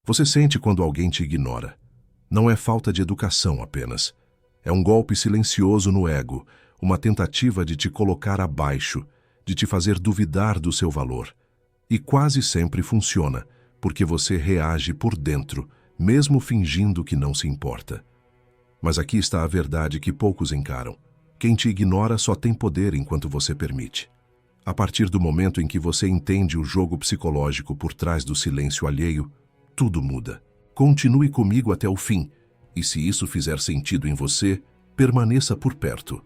Você sente quando alguém te ignora. Não é falta de educação apenas. É um golpe silencioso no ego, uma tentativa de te colocar abaixo, de te fazer duvidar do seu valor. E quase sempre funciona, porque você reage por dentro, mesmo fingindo que não se importa. Mas aqui está a verdade que poucos encaram. Quem te ignora só tem poder enquanto você permite. A partir do momento em que você entende o jogo psicológico por trás do silêncio alheio, tudo muda. Continue comigo até o fim, e se isso fizer sentido em você, permaneça por perto.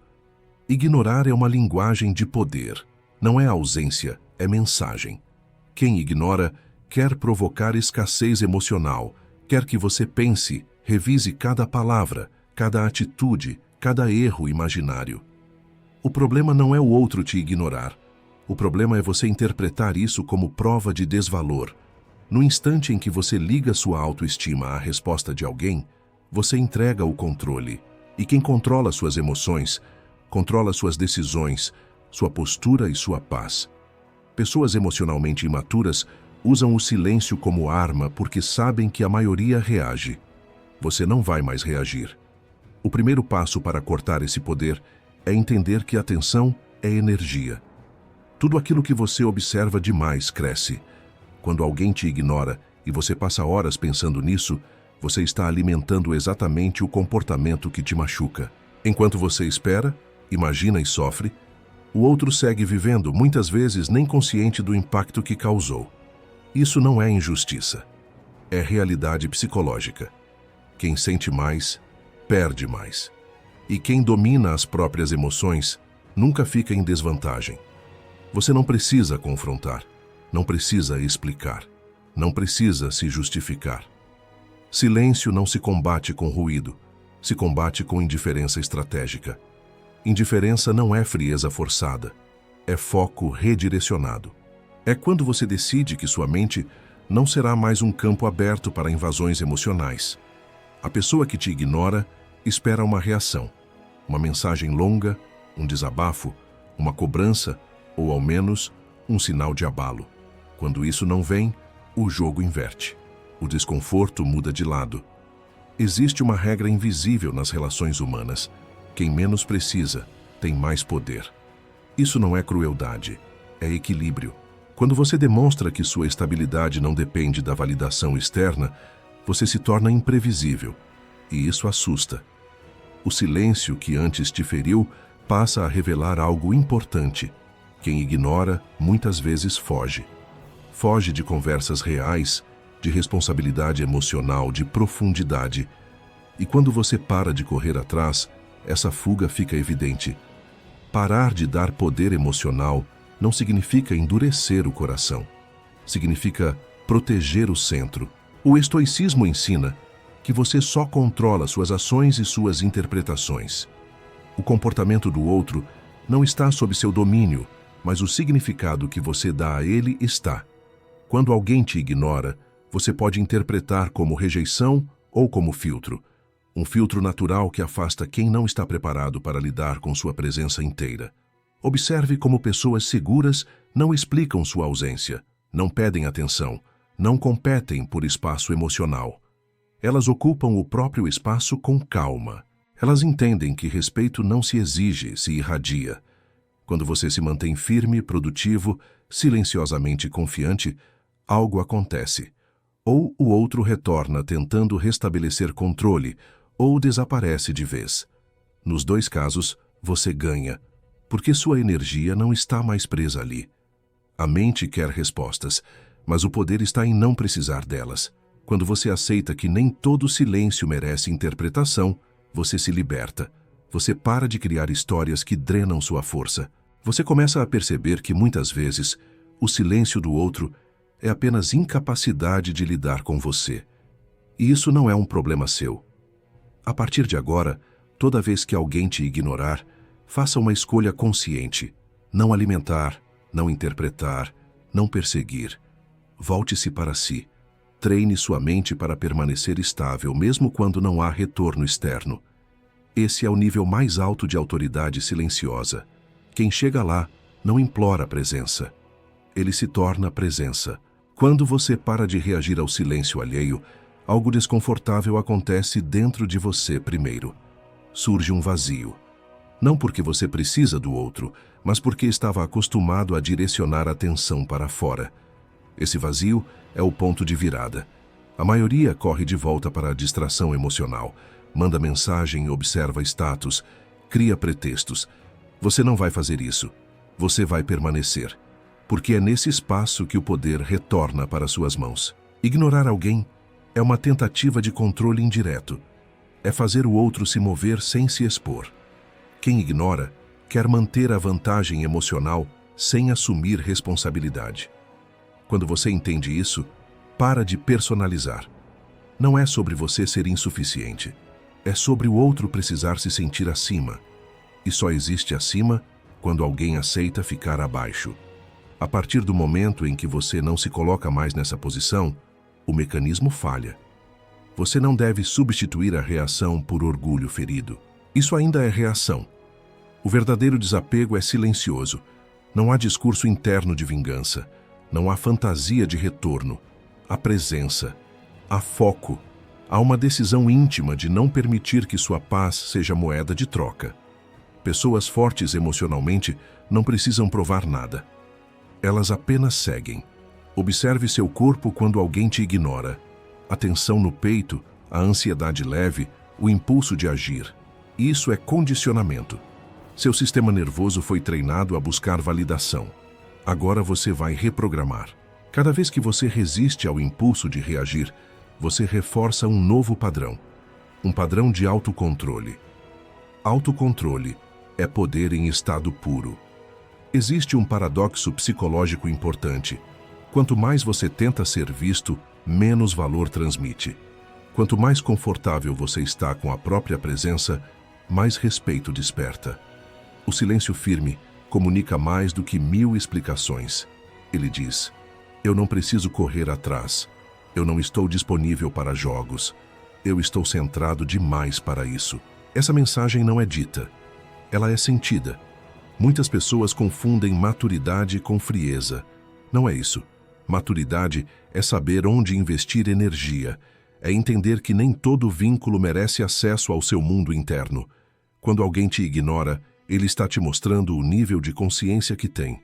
Ignorar é uma linguagem de poder. Não é ausência, é mensagem. Quem ignora quer provocar escassez emocional, quer que você pense, revise cada palavra, cada atitude, cada erro imaginário. O problema não é o outro te ignorar. O problema é você interpretar isso como prova de desvalor. No instante em que você liga sua autoestima à resposta de alguém, você entrega o controle. E quem controla suas emoções, controla suas decisões, sua postura e sua paz. Pessoas emocionalmente imaturas usam o silêncio como arma porque sabem que a maioria reage. Você não vai mais reagir. O primeiro passo para cortar esse poder é entender que a atenção é energia. Tudo aquilo que você observa demais cresce. Quando alguém te ignora e você passa horas pensando nisso, você está alimentando exatamente o comportamento que te machuca. Enquanto você espera, imagina e sofre, o outro segue vivendo, muitas vezes nem consciente do impacto que causou. Isso não é injustiça. É realidade psicológica. Quem sente mais, perde mais. E quem domina as próprias emoções nunca fica em desvantagem. Você não precisa confrontar, não precisa explicar, não precisa se justificar. Silêncio não se combate com ruído, se combate com indiferença estratégica. Indiferença não é frieza forçada, é foco redirecionado. É quando você decide que sua mente não será mais um campo aberto para invasões emocionais. A pessoa que te ignora espera uma reação, uma mensagem longa, um desabafo, uma cobrança ou, ao menos, um sinal de abalo. Quando isso não vem, o jogo inverte. O desconforto muda de lado. Existe uma regra invisível nas relações humanas. Quem menos precisa, tem mais poder. Isso não é crueldade, é equilíbrio. Quando você demonstra que sua estabilidade não depende da validação externa, você se torna imprevisível, e isso assusta. O silêncio que antes te feriu passa a revelar algo importante. Quem ignora, muitas vezes foge. Foge de conversas reais, de responsabilidade emocional, de profundidade. E quando você para de correr atrás, essa fuga fica evidente. Parar de dar poder emocional não significa endurecer o coração. Significa proteger o centro. O estoicismo ensina que você só controla suas ações e suas interpretações. O comportamento do outro não está sob seu domínio, mas o significado que você dá a ele está. Quando alguém te ignora, você pode interpretar como rejeição ou como filtro. Um filtro natural que afasta quem não está preparado para lidar com sua presença inteira. Observe como pessoas seguras não explicam sua ausência, não pedem atenção, não competem por espaço emocional. Elas ocupam o próprio espaço com calma. Elas entendem que respeito não se exige, se irradia. Quando você se mantém firme, produtivo, silenciosamente confiante, algo acontece. Ou o outro retorna tentando restabelecer controle, ou desaparece de vez. Nos dois casos, você ganha, porque sua energia não está mais presa ali. A mente quer respostas, mas o poder está em não precisar delas. Quando você aceita que nem todo silêncio merece interpretação, você se liberta. Você para de criar histórias que drenam sua força. Você começa a perceber que muitas vezes o silêncio do outro é apenas incapacidade de lidar com você. E isso não é um problema seu. A partir de agora, toda vez que alguém te ignorar, faça uma escolha consciente. Não alimentar, não interpretar, não perseguir. Volte-se para si. Treine sua mente para permanecer estável, mesmo quando não há retorno externo. Esse é o nível mais alto de autoridade silenciosa. Quem chega lá não implora presença. Ele se torna presença. Quando você para de reagir ao silêncio alheio, algo desconfortável acontece dentro de você primeiro. Surge um vazio. Não porque você precisa do outro, mas porque estava acostumado a direcionar a atenção para fora. Esse vazio é o ponto de virada. A maioria corre de volta para a distração emocional, manda mensagem, observa status, cria pretextos. Você não vai fazer isso. Você vai permanecer. Porque é nesse espaço que o poder retorna para suas mãos. Ignorar alguém é uma tentativa de controle indireto. É fazer o outro se mover sem se expor. Quem ignora quer manter a vantagem emocional sem assumir responsabilidade. Quando você entende isso, para de personalizar. Não é sobre você ser insuficiente. É sobre o outro precisar se sentir acima. E só existe acima quando alguém aceita ficar abaixo. A partir do momento em que você não se coloca mais nessa posição, o mecanismo falha. Você não deve substituir a reação por orgulho ferido. Isso ainda é reação. O verdadeiro desapego é silencioso. Não há discurso interno de vingança. Não há fantasia de retorno. Há presença. Há foco. Há uma decisão íntima de não permitir que sua paz seja moeda de troca. Pessoas fortes emocionalmente não precisam provar nada. Elas apenas seguem. Observe seu corpo quando alguém te ignora. A tensão no peito, a ansiedade leve, o impulso de agir. Isso é condicionamento. Seu sistema nervoso foi treinado a buscar validação. Agora você vai reprogramar. Cada vez que você resiste ao impulso de reagir, você reforça um novo padrão. Um padrão de autocontrole. Autocontrole é poder em estado puro. Existe um paradoxo psicológico importante. Quanto mais você tenta ser visto, menos valor transmite. Quanto mais confortável você está com a própria presença, mais respeito desperta. O silêncio firme comunica mais do que 1000 explicações. Ele diz: eu não preciso correr atrás. Eu não estou disponível para jogos. Eu estou centrado demais para isso. Essa mensagem não é dita. Ela é sentida. Muitas pessoas confundem maturidade com frieza. Não é isso. Maturidade é saber onde investir energia. É entender que nem todo vínculo merece acesso ao seu mundo interno. Quando alguém te ignora, ele está te mostrando o nível de consciência que tem.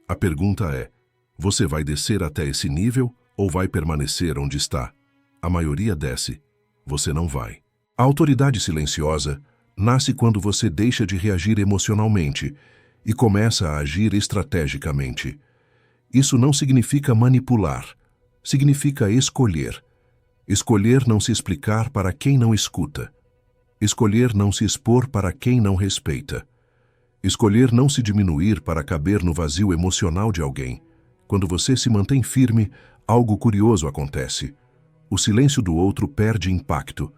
A pergunta é: você vai descer até esse nível ou vai permanecer onde está? A maioria desce. Você não vai. A autoridade silenciosa nasce quando você deixa de reagir emocionalmente e começa a agir estrategicamente. Isso não significa manipular. Significa escolher. Escolher não se explicar para quem não escuta. Escolher não se expor para quem não respeita. Escolher não se diminuir para caber no vazio emocional de alguém. Quando você se mantém firme, algo curioso acontece. O silêncio do outro perde impacto.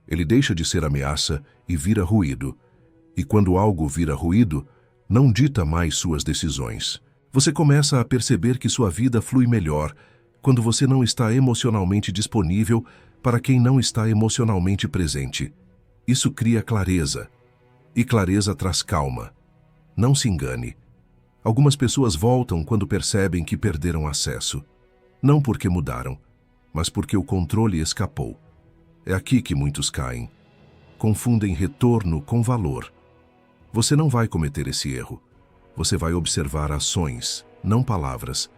Ele deixa de ser ameaça e vira ruído. E quando algo vira ruído, não dita mais suas decisões. Você começa a perceber que sua vida flui melhor quando você não está emocionalmente disponível para quem não está emocionalmente presente. Isso cria clareza. E clareza traz calma. Não se engane. Algumas pessoas voltam quando percebem que perderam acesso. Não porque mudaram, mas porque o controle escapou. É aqui que muitos caem. Confundem retorno com valor. Você não vai cometer esse erro. Você vai observar ações, não palavras.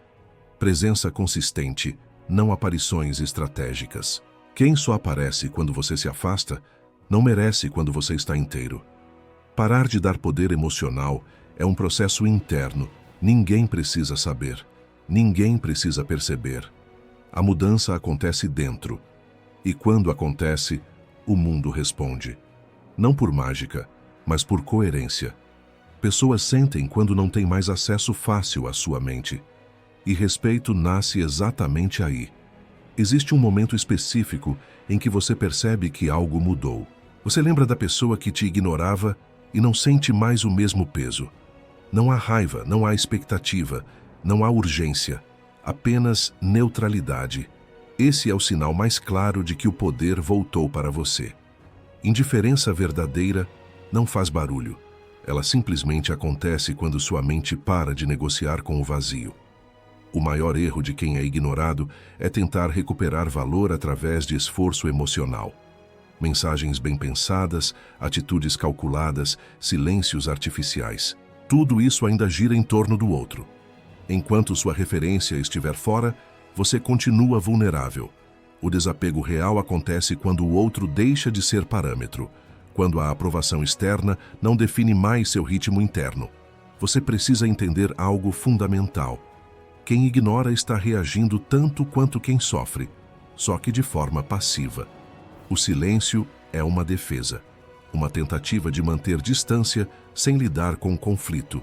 Presença consistente, não aparições estratégicas. Quem só aparece quando você se afasta, não merece quando você está inteiro. Parar de dar poder emocional é um processo interno. Ninguém precisa saber. Ninguém precisa perceber. A mudança acontece dentro. E quando acontece, o mundo responde. Não por mágica, mas por coerência. Pessoas sentem quando não têm mais acesso fácil à sua mente. E respeito nasce exatamente aí. Existe um momento específico em que você percebe que algo mudou. Você lembra da pessoa que te ignorava e não sente mais o mesmo peso. Não há raiva, não há expectativa, não há urgência. Apenas neutralidade. Esse é o sinal mais claro de que o poder voltou para você. Indiferença verdadeira não faz barulho. Ela simplesmente acontece quando sua mente para de negociar com o vazio. O maior erro de quem é ignorado é tentar recuperar valor através de esforço emocional. Mensagens bem pensadas, atitudes calculadas, silêncios artificiais. Tudo isso ainda gira em torno do outro. Enquanto sua referência estiver fora, você continua vulnerável. O desapego real acontece quando o outro deixa de ser parâmetro, quando a aprovação externa não define mais seu ritmo interno. Você precisa entender algo fundamental. Quem ignora está reagindo tanto quanto quem sofre, só que de forma passiva. O silêncio é uma defesa, uma tentativa de manter distância sem lidar com o conflito.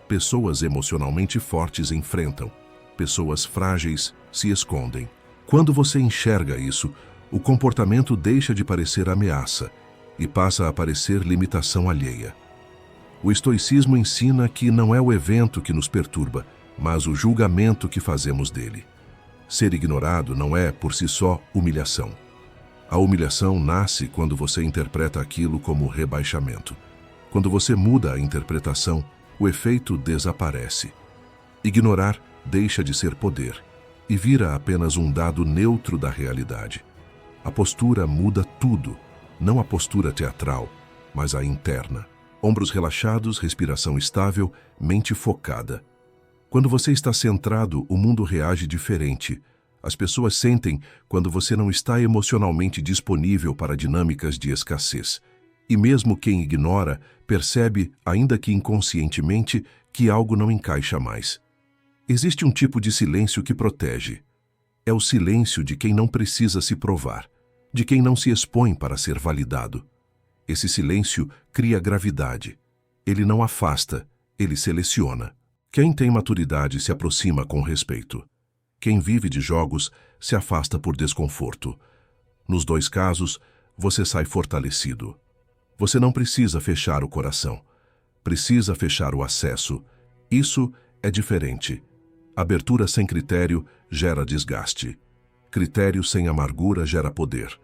Pessoas emocionalmente fortes enfrentam, pessoas frágeis se escondem. Quando você enxerga isso, o comportamento deixa de parecer ameaça e passa a parecer limitação alheia. O estoicismo ensina que não é o evento que nos perturba, mas o julgamento que fazemos dele. Ser ignorado não é, por si só, humilhação. A humilhação nasce quando você interpreta aquilo como rebaixamento. Quando você muda a interpretação, o efeito desaparece. Ignorar deixa de ser poder e vira apenas um dado neutro da realidade. A postura muda tudo, não a postura teatral, mas a interna. Ombros relaxados, respiração estável, mente focada. Quando você está centrado, o mundo reage diferente. As pessoas sentem quando você não está emocionalmente disponível para dinâmicas de escassez. E mesmo quem ignora, percebe, ainda que inconscientemente, que algo não encaixa mais. Existe um tipo de silêncio que protege. É o silêncio de quem não precisa se provar, de quem não se expõe para ser validado. Esse silêncio cria gravidade. Ele não afasta, ele seleciona. Quem tem maturidade se aproxima com respeito. Quem vive de jogos se afasta por desconforto. Nos dois casos, você sai fortalecido. Você não precisa fechar o coração. Precisa fechar o acesso. Isso é diferente. Abertura sem critério gera desgaste. Critério sem amargura gera poder.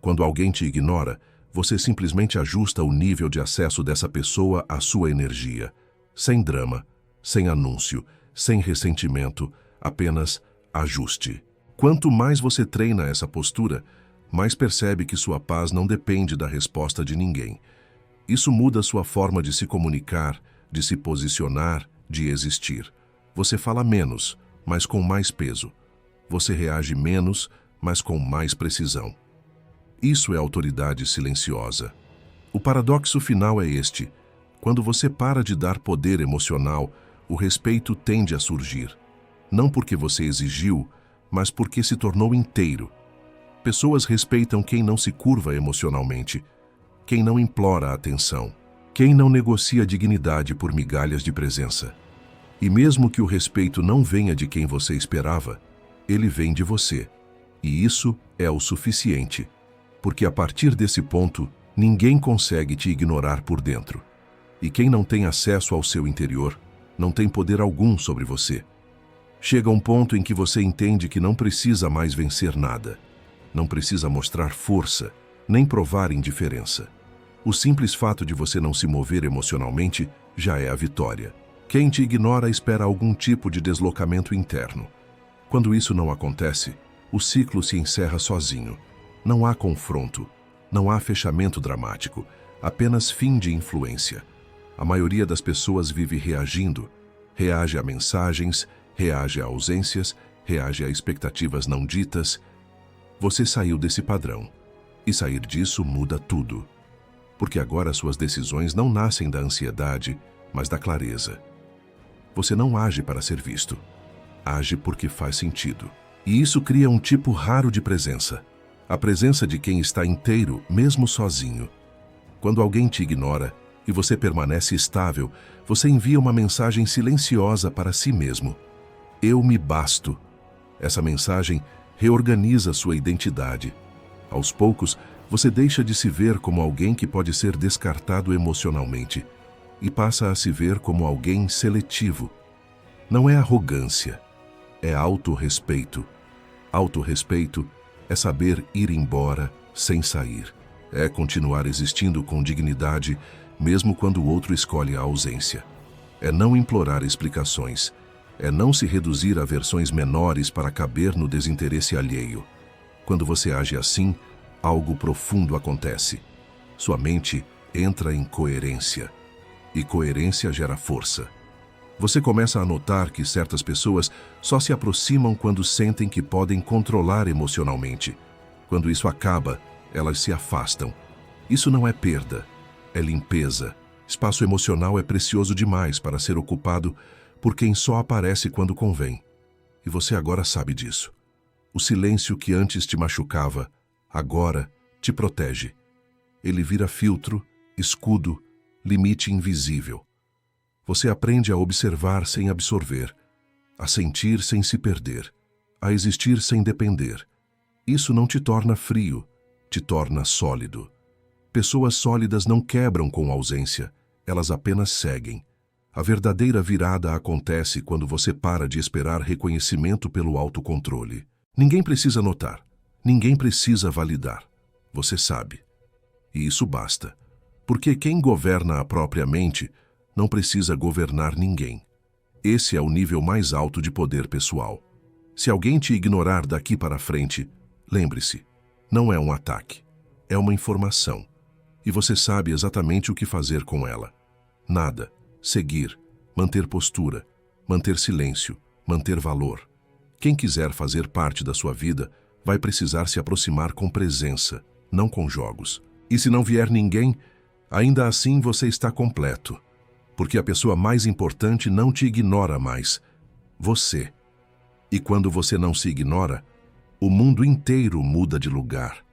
Quando alguém te ignora, você simplesmente ajusta o nível de acesso dessa pessoa à sua energia. Sem drama, sem anúncio, sem ressentimento, apenas ajuste. Quanto mais você treina essa postura, mais percebe que sua paz não depende da resposta de ninguém. Isso muda sua forma de se comunicar, de se posicionar, de existir. Você fala menos, mas com mais peso. Você reage menos, mas com mais precisão. Isso é autoridade silenciosa. O paradoxo final é este. Quando você para de dar poder emocional, o respeito tende a surgir. Não porque você exigiu, mas porque se tornou inteiro. Pessoas respeitam quem não se curva emocionalmente, quem não implora atenção, quem não negocia dignidade por migalhas de presença. E mesmo que o respeito não venha de quem você esperava, ele vem de você. E isso é o suficiente, porque a partir desse ponto, ninguém consegue te ignorar por dentro. E quem não tem acesso ao seu interior, não tem poder algum sobre você. Chega um ponto em que você entende que não precisa mais vencer nada. Não precisa mostrar força, nem provar indiferença. O simples fato de você não se mover emocionalmente já é a vitória. Quem te ignora espera algum tipo de deslocamento interno. Quando isso não acontece, o ciclo se encerra sozinho. Não há confronto, não há fechamento dramático, apenas fim de influência. A maioria das pessoas vive reagindo. Reage a mensagens, reage a ausências, reage a expectativas não ditas. Você saiu desse padrão. E sair disso muda tudo. Porque agora suas decisões não nascem da ansiedade, mas da clareza. Você não age para ser visto. Age porque faz sentido. E isso cria um tipo raro de presença. A presença de quem está inteiro, mesmo sozinho. Quando alguém te ignora e você permanece estável, você envia uma mensagem silenciosa para si mesmo. Eu me basto. Essa mensagem reorganiza sua identidade. Aos poucos, você deixa de se ver como alguém que pode ser descartado emocionalmente e passa a se ver como alguém seletivo. Não é arrogância, é autorrespeito. Autorrespeito é saber ir embora sem sair. É continuar existindo com dignidade, mesmo quando o outro escolhe a ausência. É não implorar explicações, É não se reduzir a versões menores para caber no desinteresse alheio. Quando você age assim, algo profundo acontece. Sua mente entra em coerência. E coerência gera força. Você começa a notar que certas pessoas só se aproximam quando sentem que podem controlar emocionalmente. Quando isso acaba, elas se afastam. Isso não é perda, é limpeza. Espaço emocional é precioso demais para ser ocupado por quem só aparece quando convém. E você agora sabe disso. O silêncio que antes te machucava, agora te protege. Ele vira filtro, escudo, limite invisível. Você aprende a observar sem absorver, a sentir sem se perder, a existir sem depender. Isso não te torna frio, te torna sólido. Pessoas sólidas não quebram com ausência, elas apenas seguem. A verdadeira virada acontece quando você para de esperar reconhecimento pelo autocontrole. Ninguém precisa notar, ninguém precisa validar. Você sabe. E isso basta. Porque quem governa a própria mente não precisa governar ninguém. Esse é o nível mais alto de poder pessoal. Se alguém te ignorar daqui para frente, lembre-se, não é um ataque, é uma informação. E você sabe exatamente o que fazer com ela. Nada, seguir, manter postura, manter silêncio, manter valor. Quem quiser fazer parte da sua vida vai precisar se aproximar com presença, não com jogos. E se não vier ninguém, ainda assim você está completo. Porque a pessoa mais importante não te ignora mais, você. E quando você não se ignora, o mundo inteiro muda de lugar.